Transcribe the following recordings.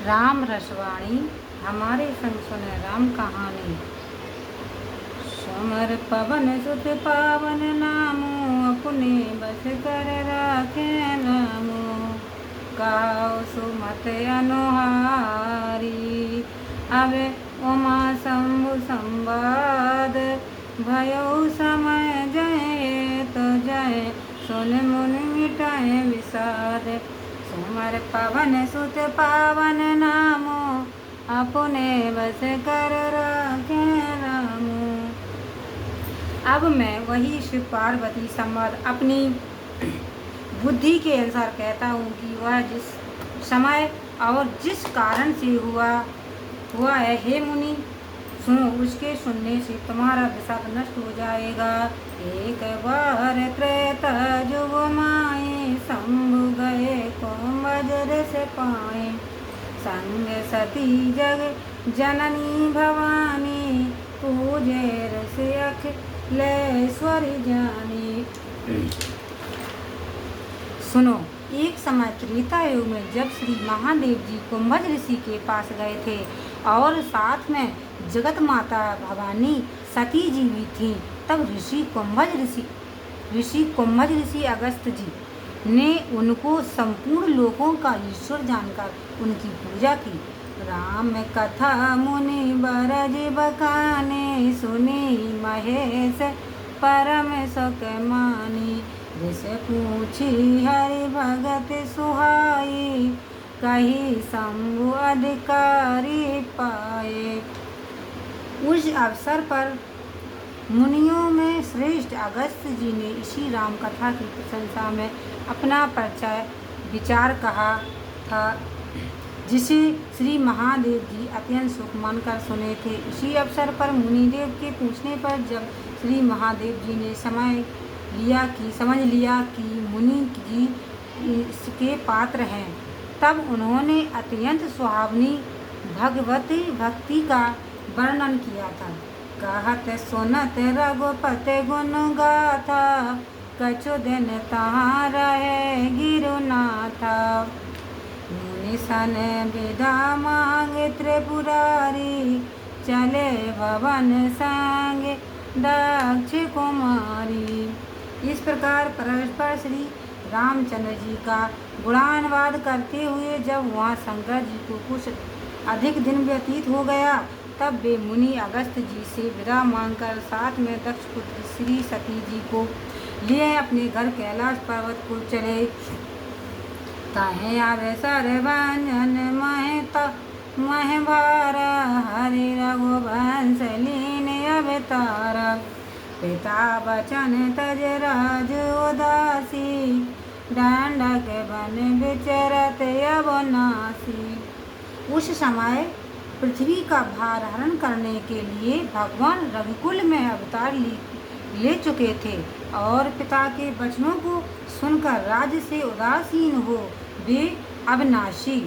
राम रसवाणी हमारे संग सुने राम कहानी। समर पवन सुत पावन नामो, अपने बस कर राखे रामो। कहो सुमत अनुहारी, अबे उमा शंभु संवाद। भयो समय जय तो जय, सुन मुन मिटाए विषाद। समर पवन सुत पावन नामो, अपने बस कर राखे रामो। अब मैं वही शिव पार्वती संवाद अपनी बुद्धि के अनुसार कहता हूँ कि वह जिस समय और जिस कारण से हुआ है, हे मुनि सुनो। उसके सुनने से तुम्हारा विषाद नष्ट हो जाएगा। एक बार त्रेता जुग माए, शंभु गए कुंभजर से पाए। संग सती जग जननी भवानी, पूजे रस अखिलेश्वरी जानी। सुनो, एक समय त्रेता युग में जब श्री महादेव जी कुंभज ऋषि के पास गए थे और साथ में जगत माता भवानी सती जी भी थीं, तब ऋषि कुंभज ऋषि अगस्त जी ने उनको संपूर्ण लोकों का ईश्वर जानकर उनकी पूजा की। राम कथा मुनि बरज बखाने, सुनी महेश परम सुख मानी। जैसे पूछी हरि भगत सुहाई, कही शंभु अधिकारी पाए। उस अवसर पर मुनियों में श्रेष्ठ अगस्त जी ने इसी राम कथा की प्रशंसा में अपना परिचय विचार कहा था, जिसे श्री महादेव जी अत्यंत सुख मानकर सुने थे। इसी अवसर पर मुनिदेव के पूछने पर जब श्री महादेव जी ने समझ लिया कि मुनि जी इसके पात्र हैं, तब उन्होंने अत्यंत सुहावनी भगवती भक्ति का वर्णन किया था। कहत सुनत रघुपति गुण गाथा, कछु दिन तहाँ रहे गिरुनाथा। मुनि सन विदा मांगे त्रिपुरारी, चले भवन संग दक्ष कुमारी। इस प्रकार परमेश्वर श्री रामचंद्र जी का गुणानुवाद करते हुए जब वहाँ शंकर जी को कुछ अधिक दिन व्यतीत हो गया, तब वे मुनि अगस्त जी से विदा मांगकर साथ में दक्ष पुत्र श्री सती जी को लिए अपने घर कैलाश पर्वत को चले। ताहे आवे सरभंजन मह भारा, हरि रघुवंश लीन अवतारा। पिता बचन तज राज उदासी, दंडक बन विचरत अविनाशी। उस समय पृथ्वी का भार हरण करने के लिए भगवान रघुकुल में अवतार ले चुके थे और पिता के वचनों को सुनकर राज्य से उदासीन हो वे अविनाशी,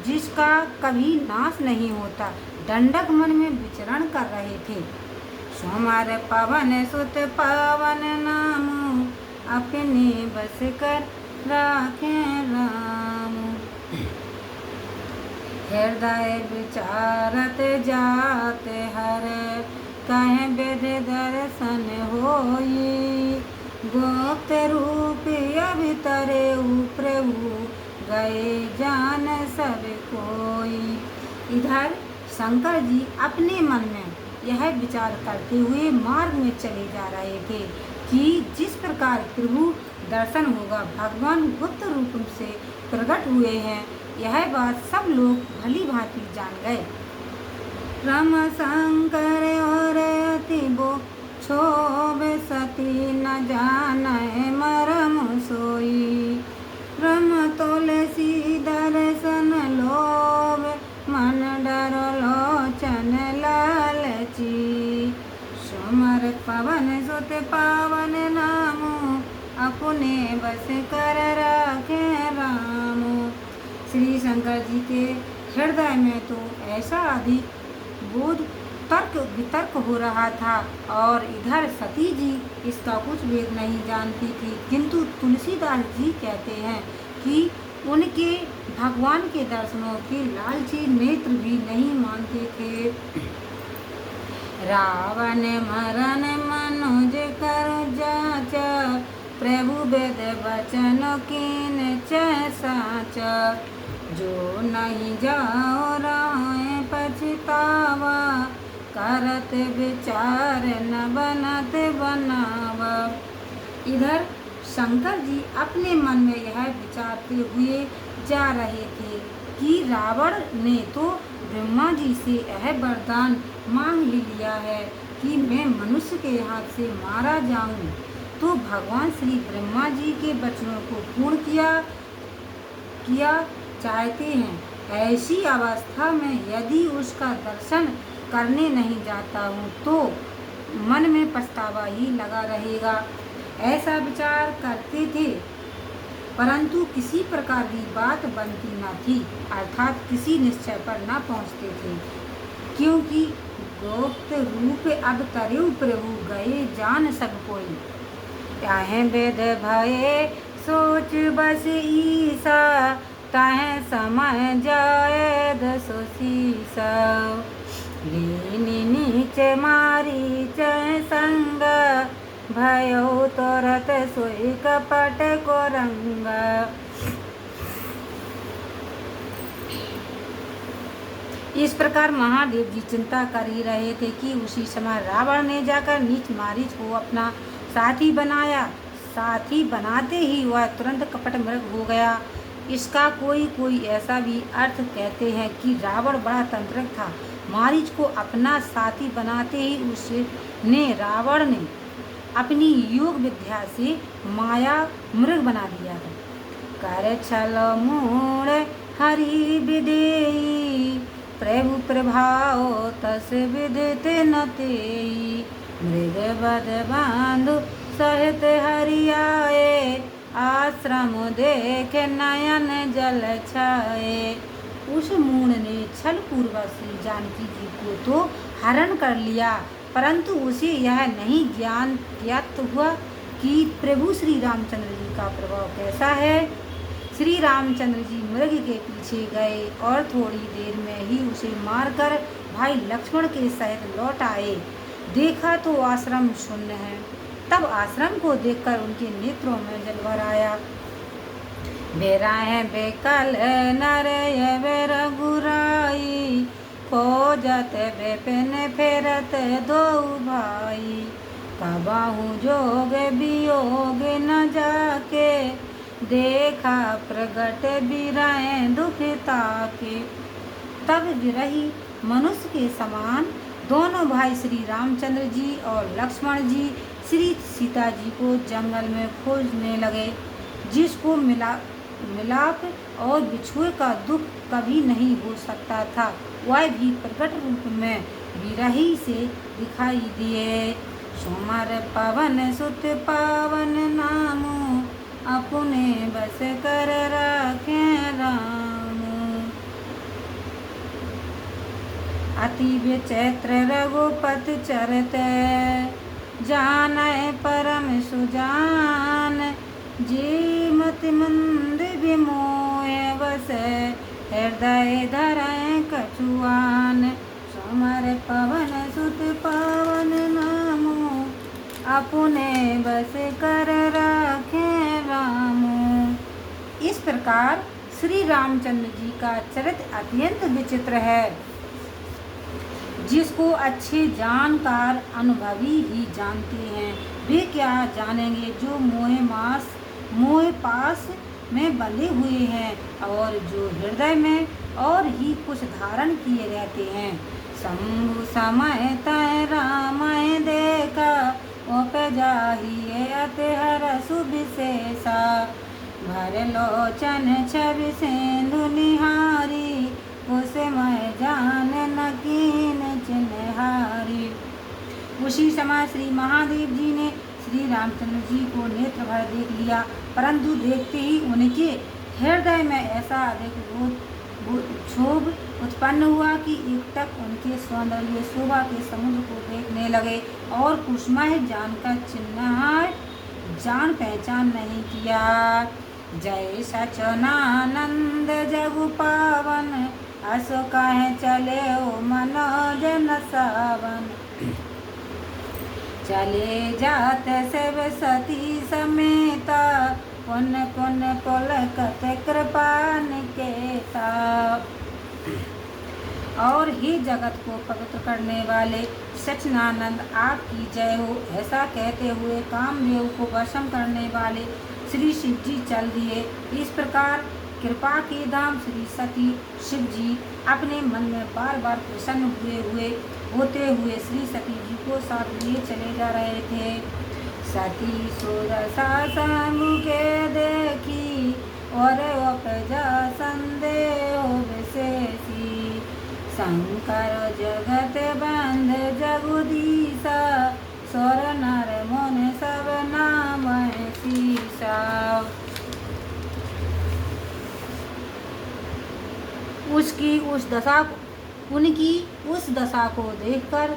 जिसका कभी नाश नहीं होता, दंडक मन में विचरण कर रहे थे। समर पवन सुत पावन नामो, अपने बस कर राखे राम। हृदय विचारत जाते हर, कहे वेद दर्शन होई। गुप्त रूप अभितरे प्रभु, गए जान सब कोई। इधर शंकर जी अपने मन में यह विचार करते हुए मार्ग में चले जा रहे थे कि जिस प्रकार प्रभु दर्शन होगा, भगवान गुप्त रूप से प्रकट हुए हैं, यह बात सब लोग भली भांति जान गए। रम शंकर और अति बो क्षोभ, सती न जाने मरम सोई। रम तुलसी दर्शन लोभ, मन डर लोचन लालची। समर पवन सुत पावन नामो, अपने बस कर राखे रामो। श्री शंकर जी के हृदय में तो ऐसा अधिक बोध वितर्क हो रहा था और इधर सती जी इसका कुछ भेद नहीं जानती थी, किंतु तुलसीदास जी कहते हैं कि उनके भगवान के दर्शनों के लालची नेत्र भी नहीं मानते थे। रावण मरण मनुज कर जाच, प्रभु वेद वचन कीन साच। जो नहीं जाओ राय पछतावा, करत विचार न बनत बनावा। इधर शंकर जी अपने मन में यह विचारते हुए जा रहे थे कि रावण ने तो ब्रह्मा जी से यह वरदान मांग लिया है कि मैं मनुष्य के हाथ से मारा जाऊं, तो भगवान श्री ब्रह्मा जी के वचनों को पूर्ण किया चाहते हैं। ऐसी अवस्था में यदि उसका दर्शन करने नहीं जाता हूँ तो मन में पछतावा ही लगा रहेगा, ऐसा विचार करते थे। परंतु किसी प्रकार की बात बनती न थी, अर्थात किसी निश्चय पर न पहुँचते थे, क्योंकि गुप्त रूप अब तरु प्रभु गए जान सब कोई। चाहे वेद भये सोच बस ईसा, ताहे समय जाए दसो सीसा। लीनी नीचे मारी चय संग, भयो तोरत सोई कपट को रंग। इस प्रकार महादेव जी चिंता कर ही रहे थे कि उसी समय रावण ने जाकर नीच मारीच को अपना साथी बनाया। साथी बनाते ही वह तुरंत कपट मृग हो गया। इसका कोई ऐसा भी अर्थ कहते हैं कि रावण बड़ा तंत्रज्ञ था। मारीच को अपना साथी बनाते ही रावण ने अपनी योग विद्या से माया मृग बना दिया था। कर छल मूढ़ हरि विदेई, प्रभु प्रभाव तस विदित न तेई। मृग बद बांधु सहित हरि आए, आश्रम देख नयन जल छाए। उस मूढ़ ने छल पूर्वक श्री जानकी जी को तो हरण कर लिया, परंतु उसे यह नहीं ज्ञात हुआ कि प्रभु श्री रामचंद्र जी का प्रभाव कैसा है। श्री रामचंद्र जी मृग के पीछे गए और थोड़ी देर में ही उसे मारकर भाई लक्ष्मण के सहित लौट आए। देखा तो आश्रम शून्य है। तब आश्रम को देखकर उनके नेत्रों में जल भर आया। बेराए बेकल नरय बेर गुराई, खोजत बेपिन फेरत दो भाई। कबाहु जोग वियोग न जाके, देखा प्रगट बिराए दुखिता के। तब विरही मनुष्य के समान दोनों भाई श्री रामचंद्र जी और लक्ष्मण जी श्री सीता जी को जंगल में खोजने लगे। जिसको मिलाप और बिछुए का दुख कभी नहीं हो सकता था, वह भी प्रकट रूप में विरही से दिखाई दिए। सोमर पवन सुत पावन नामो, अपने बस कर राखे राम। अति विचित्र रघुपति चरत, जानै परम सुजान। जी मति मंद विमोह बस, हृदय धरय कछुआन। समर पवन सुत पावन नामो, अपने बस कर राखे रामो। इस प्रकार श्री रामचंद्र जी का चरित्र अत्यंत विचित्र है, जिसको अच्छे जानकार अनुभवी ही जानते हैं। वे क्या जानेंगे जो मोह पास में बंधे हुए हैं और जो हृदय में और ही कुछ धारण किए रहते हैं। शंभु समय तय रामय देखा, उपजाहिए अति हरसु विशेषा। भर लोचन छवि सिंधु निहारी, कुसमय जान न कीन चिन्हारी। उसी समय श्री महादेव जी ने श्री रामचंद्र जी को नेत्र भर देख लिया, परंतु देखते ही उनके हृदय में ऐसा अधिक क्षोभ उत्पन्न हुआ कि एकटक उनके सौंदर्य शोभा के समुद्र को देखने लगे और कुसुमय जानकर चिन्ह जान पहचान नहीं किया। जय सचनानंद जगु पावन, असो कहे चले ओ मनोज न सावन। चले जात शिव सती समेता, पुन पुन पुलकत कृपा निकेता। और ही जगत को पवित्र करने वाले सच्चिदानंद आपकी जय हो। ऐसा कहते हुए कामदेव को वशम करने वाले श्री शिव जी चल दिए। इस प्रकार कृपा के धाम श्री सती शिव जी अपने मन में बार बार प्रसन्न होते हुए श्री सती जी को साथ लिए चले जा रहे थे। सती सुरसा शंभु के देखी, और उपजा संदेह विशेषी। शंकर जगत बंध जगदीशा, स्वर नर मुनि सब नाम शीशा। उनकी उस दशा को देखकर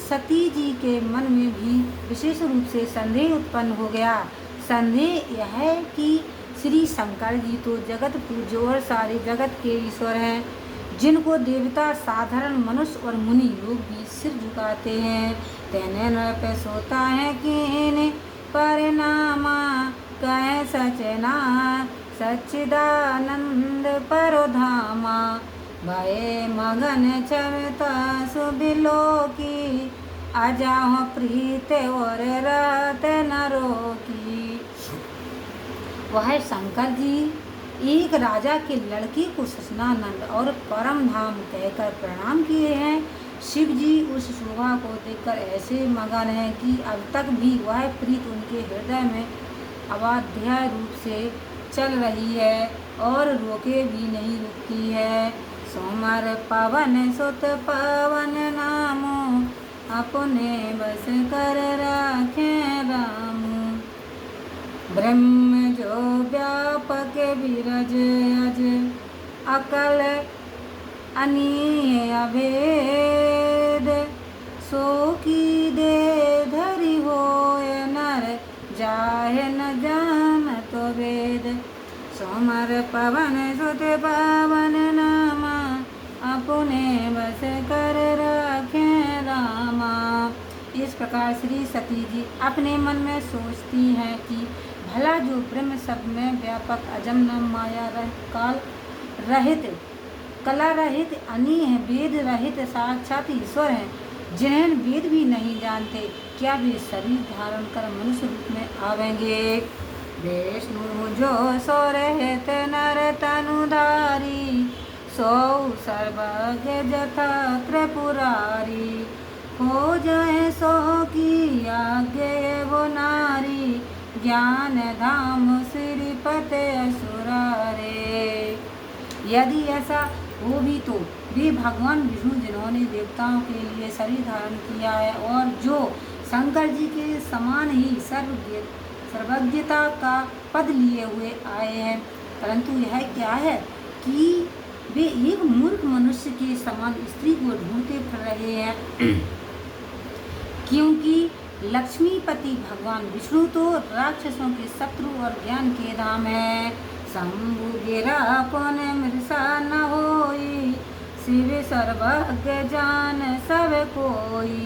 सती जी के मन में भी विशेष रूप से संदेह उत्पन्न हो गया। संदेह यह है कि श्री शंकर जी तो जगत पूज्य और सारे जगत के ईश्वर हैं, जिनको देवता, साधारण मनुष्य और मुनि लोग भी सिर झुकाते हैं। तेने न पे सोता है कि परिणामा, कहे सचना सच्चिदानंद परोधामा। भये मगन चरता सुबिलो की, अजाह प्रीत और रात नरो की। वह शंकर जी एक राजा के लड़के को सचनानंद और परम धाम कहकर प्रणाम किए हैं। शिव जी उस शोभा को देखकर ऐसे मगन हैं कि अब तक भी वह प्रीत उनके हृदय में अबाध्य रूप से चल रही है और रोके भी नहीं रुकती है। सोमर पवन सुत पवन नामो, अपने बस कर राखे रामू। ब्रह्म जो व्यापक विरज अज, अकल अनीय अभेद। सो की दे धरि होय नर, जाहे न जान तो वेद। सोमर पवन सुत पवन नामा, अपने बस कर रखे रामा। इस प्रकार श्री सती जी अपने मन में सोचती हैं कि भला जो ब्रह्म सब में व्यापक अजम न माया काल रहित, कला रहित, अनीह वेद रहित साक्षात ईश्वर हैं, जिन्हें वेद भी नहीं जानते, क्या वे शरीर धारण कर मनुष्य रूप में आवेंगे। विष्णु जो सो रहित नर तनुधारी, सो सर्वज्ञ जथा त्रिपुरारी। हो जाए सो की आज्ञा वो नारी, ज्ञान धाम श्रीपते असुरारे। यदि ऐसा हो भी तो वे भगवान विष्णु जिन्होंने देवताओं के लिए शरीर धारण किया है और जो शंकर जी के समान ही सर्वज्ञता का पद लिए हुए आए हैं, परंतु यह क्या है कि वे एक मूर्ख मनुष्य के समान स्त्री को ढूंढते फिर रहे हैं। क्योंकि लक्ष्मीपति भगवान विष्णु तो राक्षसों के शत्रु और ज्ञान के धाम है। शंभु गिरा कौन मृषा न होई, शिव सर्वज्ञ जान सब कोई।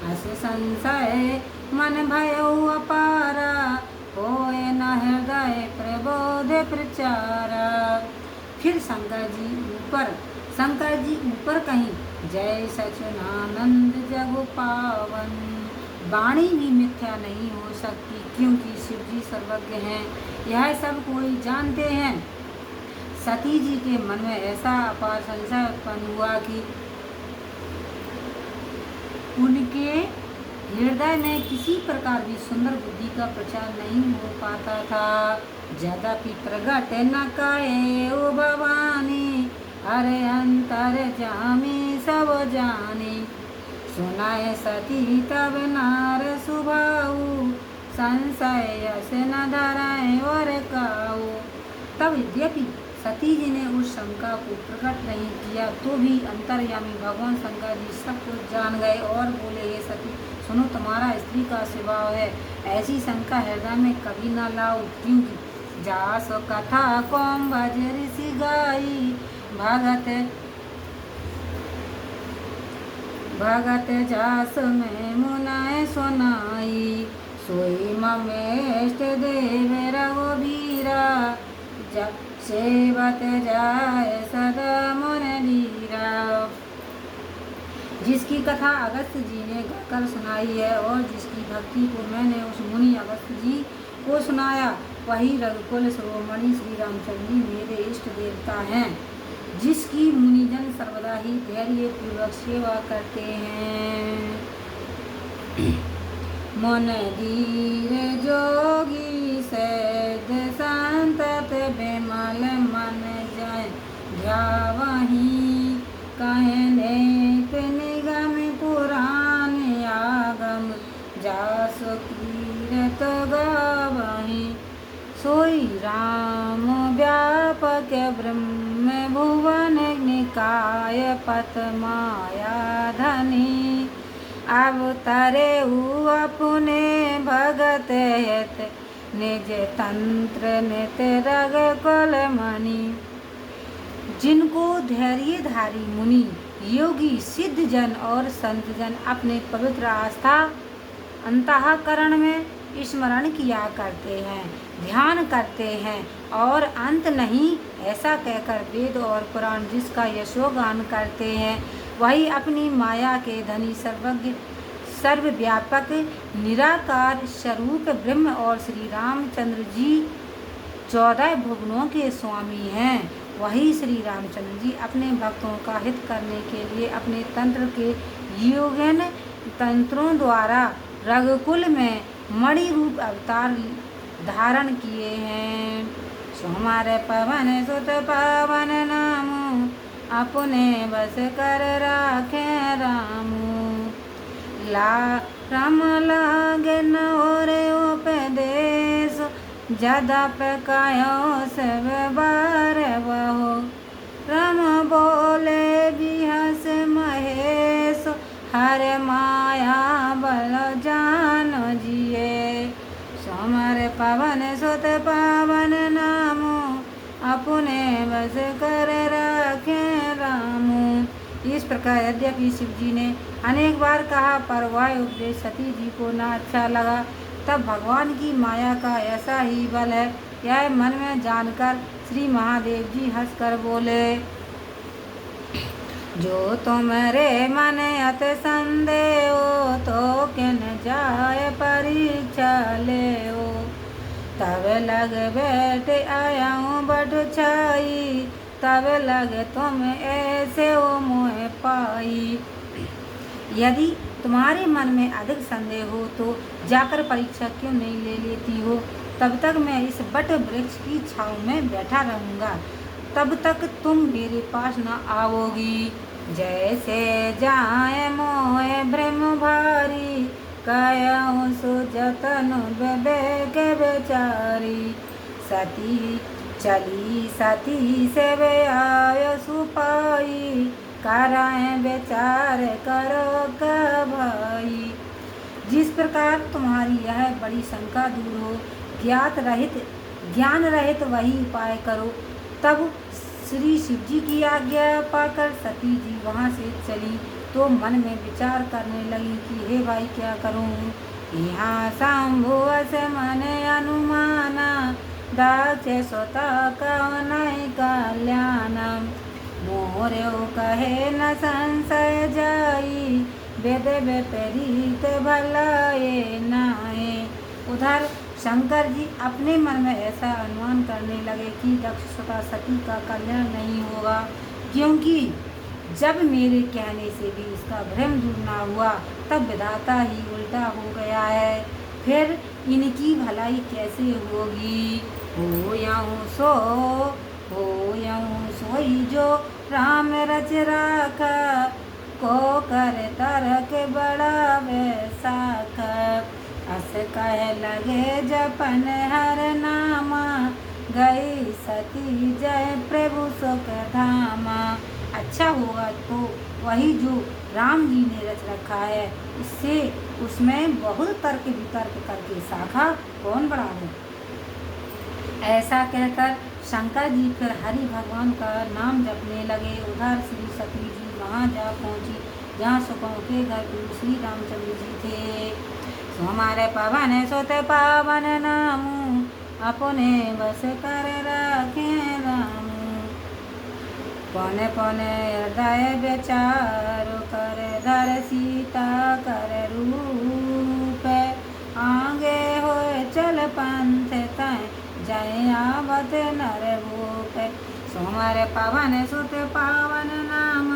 अस संशय मन भयउ अपारा, होय न हृदय प्रबोध प्रचारा। फिर शंकर जी ऊपर कहीं जय सच्चिदानंद जगु पावन। वाणी भी मिथ्या नहीं हो सकती, क्योंकि शिव जी सर्वज्ञ हैं, यह सब कोई जानते हैं। सती जी के मन में ऐसा अपार संशय उत्पन्न हुआ कि उनके हृदय में किसी प्रकार भी सुंदर बुद्धि का प्रचार नहीं हो पाता था। यद्यपि प्रगट न काए ओ भवानी, अरे अंतर जामी सब जाने। सुनाए सती तब नार सुभाऊ, संशय से न धराए और काऊ। तब यद्यपि सती जी ने उस शंका को प्रकट नहीं किया, तो भी अंतर्यामी भगवान शंकर जी सब कुछ जान गए और बोले, हे सती सुनो, तुम्हारा स्त्री का स्वभाव है, ऐसी शंका हृदय में कभी न लाओ, क्योंकि जासो कथा कोम भज ऋषि गाई भगत भगत जास में मुनाए सुनाई सोई ममेष्ट देव रघुबीरा जब सेवत जाय सदा मन लीरा। जिसकी कथा अगस्त्य जी ने गाकर सुनाई है और जिसकी भक्ति को मैंने उस मुनि अगस्त्य जी को सुनाया, वही रघुकुल शिरोमणि श्री रामचंद्र जी मेरे इष्ट देवता हैं, जिसकी मुनिजन सर्वदा ही धैर्य पूर्वक सेवा करते हैं। मन धीर जोगी सैद संतत बेमल मन जय ध्यावही कहने निगम पुराण आगम जासु कीरत गावही सोई राम व्यापक ब्रह्म भुवन निकाय पत माया धनी अवतरे अपने भगत हित निज तंत्र नित रग कुल मणि। जिनको धैर्यधारी मुनि योगी सिद्ध जन और संत जन अपने पवित्र आस्था अंतःकरण में स्मरण किया करते हैं, ध्यान करते हैं और अंत नहीं ऐसा कहकर वेद और पुराण जिसका यशोगान करते हैं, वही अपनी माया के धनी सर्वज्ञ सर्वव्यापक निराकार स्वरूप ब्रह्म और श्री रामचंद्र जी 14 भुवनों के स्वामी हैं। वही श्री रामचंद्र जी अपने भक्तों का हित करने के लिए अपने तंत्र के योगन तंत्रों द्वारा रघुकुल में मणि रूप अवतार धारण किए हैं। सोमार पवन सुत पावन नाम अपने बस कर राखे रामू ला राम लागे नोरे उपदेश जदा प्रकायो सब बार बहो राम बोले बिहस महेश हर माया बल जान जिए समर पवन सुत पावन नामो अपने बस कर रखे रामू। इस प्रकार यद्यपि शिव जी ने अनेक बार कहा पर वह उपदेश सती जी को न अच्छा लगा। तब भगवान की माया का ऐसा ही बल है, यह मन में जानकर श्री महादेव जी हंसकर बोले, जो तुम्हारे मन अत संदेह तो किन जाय परीक्षा ले तब लग बैठ आयाऊँ बट छाई तब लग तुम ऐसे हो मोह पाई। यदि तुम्हारे मन में अधिक संदेह हो तो जाकर परीक्षा क्यों नहीं ले लेती हो। तब तक मैं इस बट वृक्ष की छाँव में बैठा रहूँगा, तब तक तुम मेरे पास न आओगी। जैसे जाए मोह ब्रह्म भारी कायाऊँ सो जतन विवेक बेचारी सती चली सती से आय सुपाई कराए बेचार करो का भाई। जिस प्रकार तुम्हारी यह बड़ी शंका दूर हो, ज्ञान रहित वही उपाय करो। तब श्री शिव जी की आज्ञा पाकर सती जी वहाँ से चली तो मन में विचार करने लगी कि हे भाई क्या करूँ। यहाँ शंभु से मन अनुमाना दाक्ष स्वतः का नहीं कल्याण मोरे कहे न संशय जाई वेद विपरीत भलाए नाए। उधर शंकर जी अपने मन में ऐसा अनुमान करने लगे कि दक्ष स्वतः सती का कल्याण नहीं होगा, क्योंकि जब मेरे कहने से भी इसका भ्रम दूर न हुआ तब विधाता ही उल्टा हो गया है, फिर इनकी भलाई कैसे होगी। हो यूँ सोई जो राम रच राखा को कर तरक बड़ा वैसाखा अस कह लगे जपन हर नामा गई सती जय प्रभु सुख धामा। अच्छा होगा तो वही जो राम जी ने रच रखा है, इससे उसमें बहुत तर्क वितर्क करके शाखा कौन बढ़ा दे। ऐसा कहकर शंकर जी फिर हरि भगवान का नाम जपने लगे। उधर श्री सती जी वहाँ जा पहुँची जहाँ सुखों के घर प्रभु श्री रामचंद्र जी थे। सो हमारे पवन सोते पावन नामू अपने बस कर रखे राम। पौने पौने हृदय बेचारो कर धर सीता कर रूप। आगे हो चल पंथ तय जय आवत नर भूप। सोमर पवन सुत पावन नाम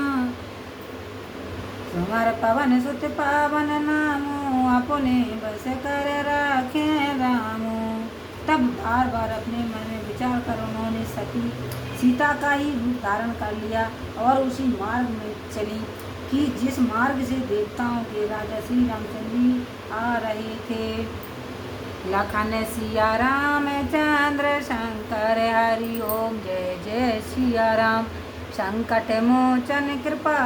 सोमर पवन सुत पावन नामो अपने बस कर रखे रामो। तब बार बार अपने मन में विचार कर उन्होंने सती सीता का ही रूप धारण कर लिया और उसी मार्ग में चली कि जिस मार्ग से देवताओं के राजा श्री रामचंद्र जी आ रहे थे। लखन सिया राम चंद्र शंकर हरि ओम जय जय सिया राम। संकट मोचन कृपा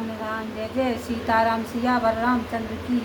निधान जय जय सीताराम सिया वर रामचंद्र की।